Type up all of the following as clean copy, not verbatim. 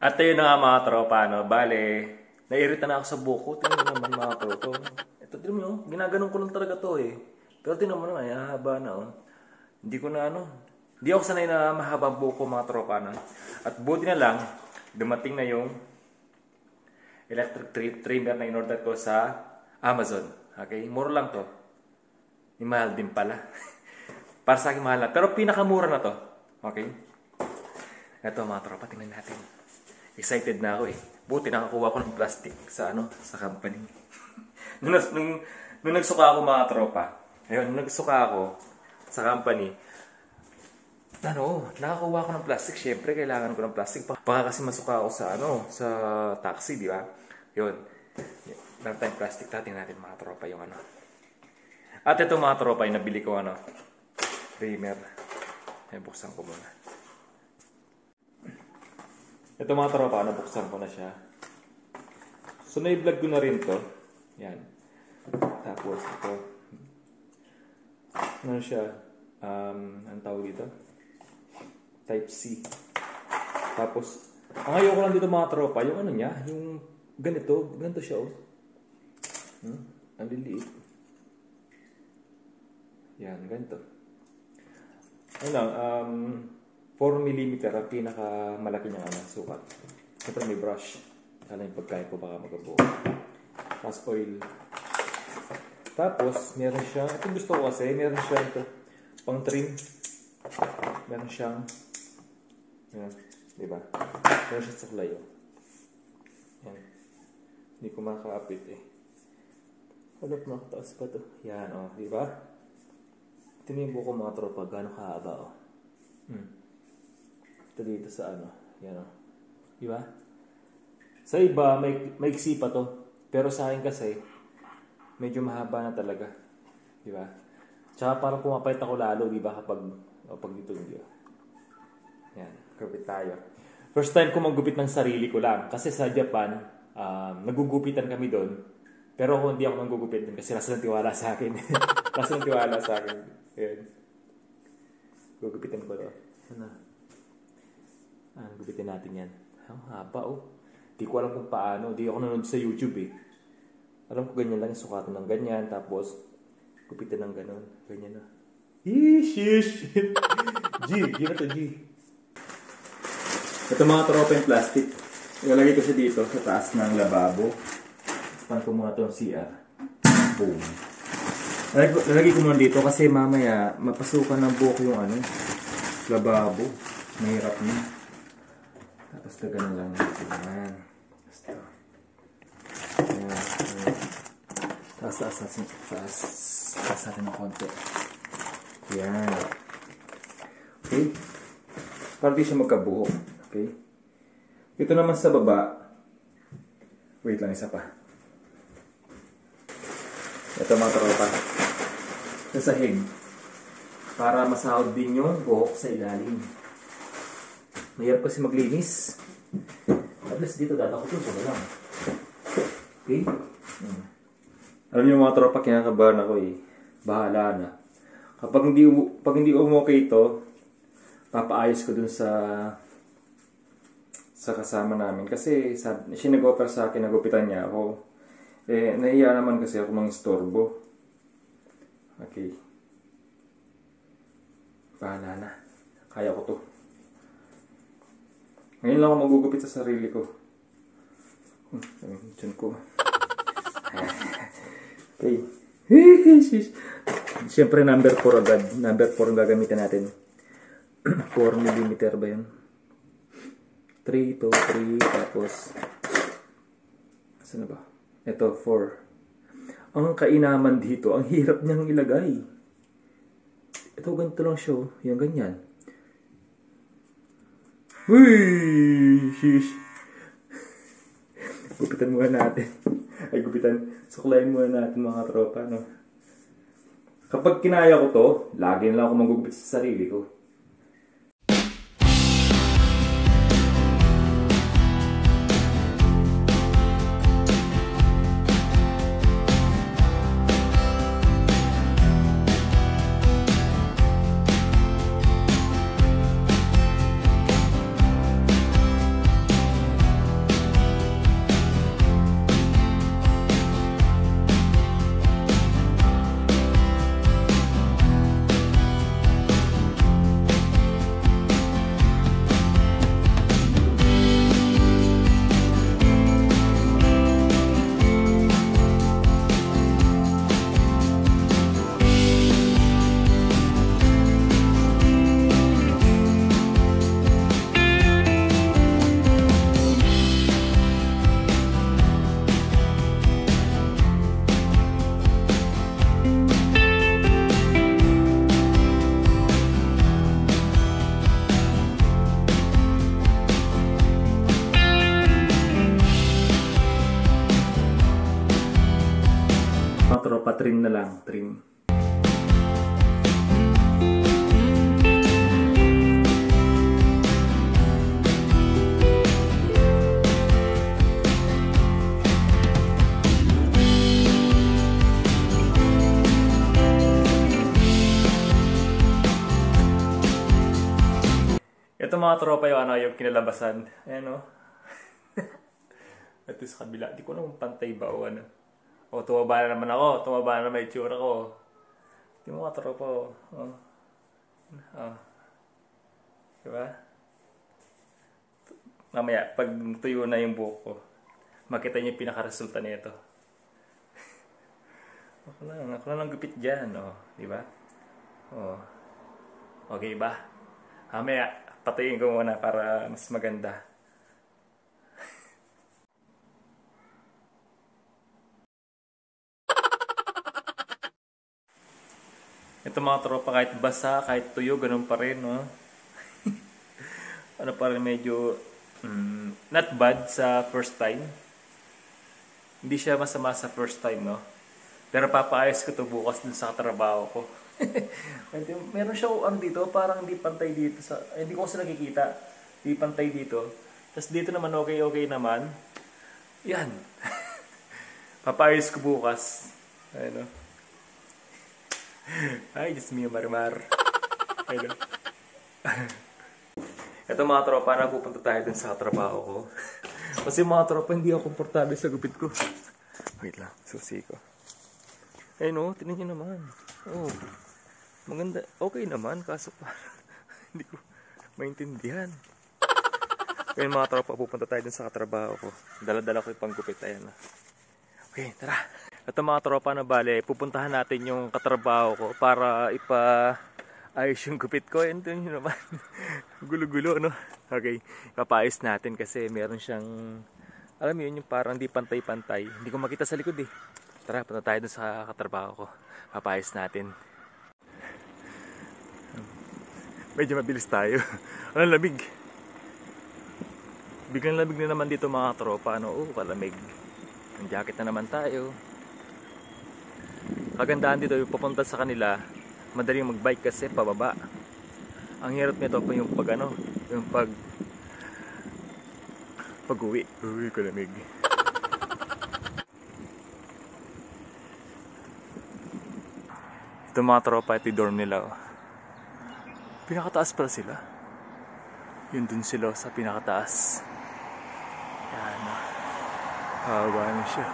At yun na nga mga tropa, no? Bale, nairita na ako sa buko. Tingnan mo naman mga tropa. Ito, tingnan mo, no? Ginaganon ko lang talaga to eh. Pero tingnan mo naman, haba na oh. Hindi ko na hindi ako sanay na mahabang buko mga tropa, no? At buti na lang, dumating na yung electric trimmer na in-order ko sa Amazon. Okay? Mura lang to. May mahal din pala. Para sa akin mahal na. Pero pinakamura na to. Okay? Ito mga tropa, tingnan natin. Excited na ako eh. Buti nakakuha ko ng plastic sa company. nung nagsuka ako mga tropa. Ayun, nung nagsuka ako sa company. Nakakuha ko ng plastic. Siyempre, kailangan ko ng plastic. Baka kasi masuka ako sa taxi, di ba? Yun. Meron tayong plastic. Tingnan natin mga tropa yung At ito mga tropa, yung nabili ko trimmer. Ay, buksan ko muna. Ito mga tropa, nabuksan ko na siya. So, na-vlog ko na rin to. Yan. Tapos, ito. Ano siya? Ang tawag dito? Type C. Tapos, ang ayoko lang dito mga tropa, yung niya, yung ganito siya oh. Ang liliit. Yan, ganito. Ano 4mm ang pinakamalaki niyang sukat. Siyempre may brush. Kala yung pagkain ko baka magabuo. Tapos oil. Tapos, meron siyang, ito gusto ko kasi, meron siyang pang trim. Meron siyang, diba? Meron siyang suklay. Yan. Hindi ko makakapit eh. Halap makataas pa to. Yan diba? Ito yung buko mga tropa. Gano'ng kahaba Ito dito sa yan diba? Sa iba, maiksi pa to. Pero sa akin kasi, medyo mahaba na talaga. Diba? Tsaka parang pumapait ako lalo, diba? Kapag dito, diba? Yan, gupit tayo. First time ko maggupit ng sarili ko lang. Kasi sa Japan, nagugupitan kami doon. Pero kung hindi ako nanggugupit doon, kasi nasa ng tiwala sa akin. Nasa ng tiwala sa akin. Yan. Gugupitan ko to. Gugupitin natin yan. Ang haba Di ko alam kung paano. Di ako nanonood sa YouTube eh. Alam ko ganyan lang. Sukatan ng ganyan. Tapos, gupitin ng ganon. Ganyan na. Shish! G na to, G. Ito mga tropa yung plastic. Ilalagay ko siya dito sa taas ng lababo. Pan ko muna itong CR. Boom. Lalagay ko muna dito kasi mamaya mapasukan ng buhok yung lababo. Mahirap na. Tapos na ganun lang natin. Ayan. Taas natin ng konti. Ayan. Okay. Para di siya magkabuhok. Okay. Ito naman sa baba. Wait lang, isa pa. Ito mga tropa. Sa sahig. Para masahod din yung buhok sa ilalim. Mahirap kasi maglinis. At least dito datakutin ko na lang. Okay? Alam niyo mga tropa, kinakabahan ako eh. Bahala na. Kapag hindi umokay ito, papaayos ko dun sa kasama namin. Kasi siya nag-offer sa akin, nagupitan niya ako. Eh, nahiya naman kasi ako mang istorbo. Okay. Bahala na. Kaya ko to. Ngayon lang ako magugupit sa sarili ko. Diyan ko. Okay. Siyempre number 4 agad. Number 4 ang gagamitin natin. 4mm ba yun? 3 to 3. Tapos saan na ba? Ito 4. Ang kainaman dito, ang hirap niyang ilagay. Ito ganito lang siya. Yan ganyan. Uy! Shish! Gupitan muna natin. Suklayin muna natin mga tropa, no? Kapag kinaya ko to, lagi na lang ako magugupit sa sarili ko. patrim na lang. Trim. Ito mga tropa yung kinalabasan. Ayan o. Ito sa kabila. Di ko naman pantay ba o ano. O tumaba na naman ako. Tumaba na naman itsura ko. Ito mga tropa o. Diba? Mamaya, pag tuyo na yung buhok ko, makita niyo yung pinaka-resulta nito. Ako lang gupit dyan. O. Diba? O. Okay ba? Mamaya, patayin ko muna para mas maganda. Ito mga tropa, kahit basa, kahit tuyo, ganun pa rin, no? Ano pa rin, medyo not bad sa first time. Hindi siya masama sa first time, no? Pero papaayos ko to bukas dun sa trabaho ko. Meron siya dito, parang hindi pantay dito. Hindi ko kasi nakikita. Hindi pantay dito. Tapos dito naman okay naman. Yan. Papaayos ko bukas. Ayun o. Ay, just me, Marimar. Ayun o. Ito mga tropa, napupunta tayo dun sa trabaho ko. Kasi mga tropa, hindi ako komportable sa gupit ko. Wait lang, susi ko. Ayun o, tingnan nyo naman. Oh. Maganda, okay naman, kaso pa hindi ko maintindihan. Kaya mga tropa, pupunta tayo dun sa katrabaho ko. Dala-dala ko yung panggupit, ayan na. Okay, tara. Ito mga tropa na bale, pupuntahan natin yung katrabaho ko para ipa-ayos yung gupit ko. Ito yun naman. Gulo-gulo, no? Okay, ipapaayos natin kasi meron siyang, alam mo yun, yung parang di pantay-pantay. Hindi ko makita sa likod eh. Tara, punta tayo dun sa katrabaho ko. Papaayos natin. Medyo mabilis tayo. Ang lamig. Biglang lamig na naman dito mga tropa. Kalamig. Ang jacket na naman tayo. Kagandahan dito, yung papunta sa kanila, madaling magbike kasi pababa. Ang hirap nito pa yung yung pag-uwi. Uy, kalamig. Ito mga tropa, ito yung dorm nila. Pinakataas pala sila. Yun dun sila sa pinakataas. Yan na. Hawa na siya.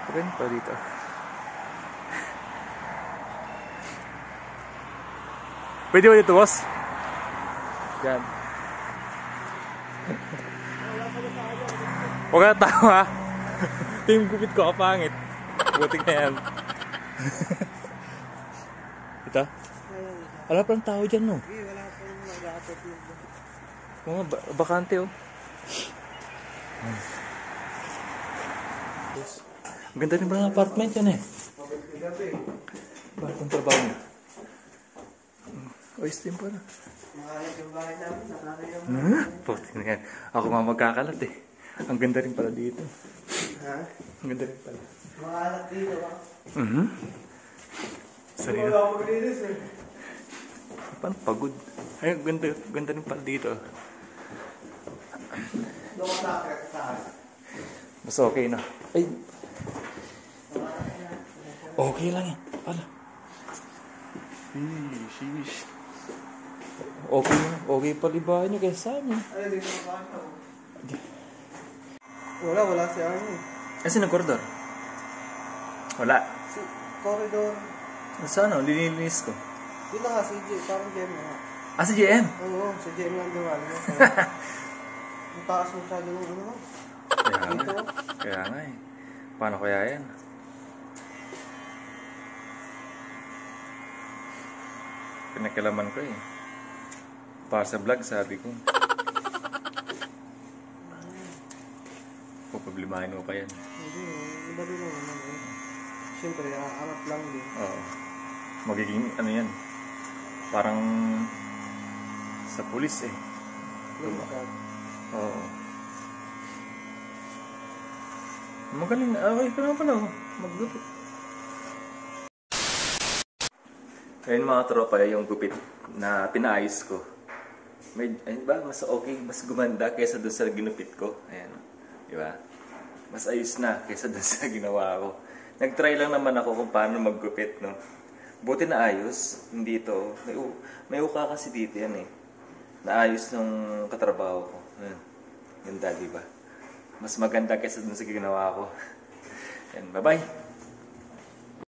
Pagano pa dito. Pwede ba dito, boss? Yan. Huwag ka tawa. Team gupit ko, kapangit. Butik na yan. Ito? Wala palang tao dyan, no? Wala pang mag-aapot yun. Mga bakante, oh. Ang ganda rin pala ng apartment yan, eh. Bakit ang trabaho niya? Ayos din pala. Makalit yung bahay namin, nakakaya mo. Puti na yan. Ako nga magkakalat, eh. Ang ganda rin pala dito. Ha? Ang ganda rin pala. Makalat dito, ha? Sarili. Wala ako maglinis, eh. Paano pagod? Ay, ganda rin pala dito. Doon ka nakakaya sa akin. Mas okay na. Ay. Okay lang yan. Pala. Sheesh. Okay palibahan nyo kaya sa amin. Ay, dito na bata, oh. Wala si Arnie. Kasi ng koridor? Wala. Si Corridor. Saan? Linilinis ko. Dito nga, si J, parang JM na nga. Ah, si JM? Oo, si JM lang dumaan. Ang taas masyado ng ano. Dito. Kaya nga eh. Paano kaya yan? Pinakalaman ko eh. Para sa vlog, sabi ko. Problemahin mo pa yan. Hindi, iba din naman. Siyempre, aangat lang din. Oo. Magiging ano yan. Parang sa pulis eh. Oo. Magaling na. Okay ka naman pala. Maglupit. Ayun mga tropa, yung gupit na pinaayos ko. Ayun ba, mas okay, mas gumanda kaysa doon sa ginupit ko. Ayan, di ba? Mas ayos na kaysa doon sa ginawa ko. Nag-try lang naman ako kung paano maggupit, no? Buti na ayos, hindi ito. May uka kasi dito yan eh. Naayos nung katrabaho ko. Ayan. Ganda, di ba? Mas maganda kaysa doon sa ginawa ko. Ayan, bye-bye!